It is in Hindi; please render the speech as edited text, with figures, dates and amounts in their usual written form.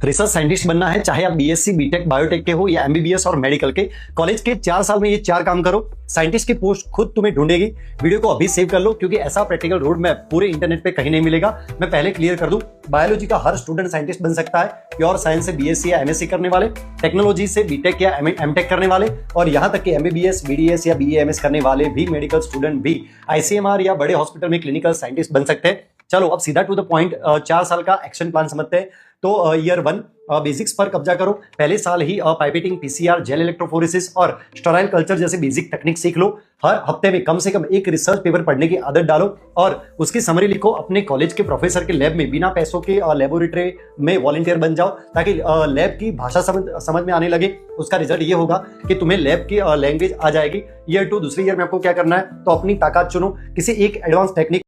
रिसर्च साइंटिस्ट बनना है, चाहे आप बीएससी बीटेक बायोटेक के हो या एमबीबीएस और मेडिकल के, कॉलेज के 4 साल में ये 4 काम करो, साइंटिस्ट की पोस्ट खुद तुम्हें ढूंढेगी। वीडियो को अभी सेव कर लो क्योंकि ऐसा प्रैक्टिकल रोड मैप पूरे इंटरनेट पे कहीं नहीं मिलेगा। मैं पहले क्लियर कर दूं, बायोलॉजी का हर स्टूडेंट साइंटिस्ट बन सकता है। प्योर साइंस से बीएससी या एमएससी करने वाले, टेक्नोलॉजी से बीटेक या एमटेक करने वाले, और यहां तक कि एमबीबीएस बीडीएस या बीएएमएस करने वाले भी मेडिकल स्टूडेंट भी आईसीएमआर या बड़े हॉस्पिटल में क्लिनिकल साइंटिस्ट बन सकते हैं। चलो अब सीधा टू द पॉइंट, 4 साल का एक्शन प्लान समझते हैं। तो ईयर 1 बेसिक्स पर कब्जा करो। पहले साल ही पाइपेटिंग, पीसीआर, जेल इलेक्ट्रोफोरेसिस और स्टेराइल कल्चर जैसे बेसिक टेक्निक सीख लो। हर हफ्ते में कम से कम एक रिसर्च पेपर पढ़ने की आदत डालो और उसकी समरी लिखो। अपने कॉलेज के प्रोफेसर के लैब में बिना पैसों के लेबोरेटरी में वॉलंटियर बन जाओ ताकि लैब की भाषा समझ में आने लगे। उसका रिजल्ट ये होगा कि तुम्हें लैब की लैंग्वेज आ जाएगी। ईयर 2 दूसरे ईयर में आपको क्या करना है, तो अपनी ताकत चुनो, किसी एक एडवांस टेक्निक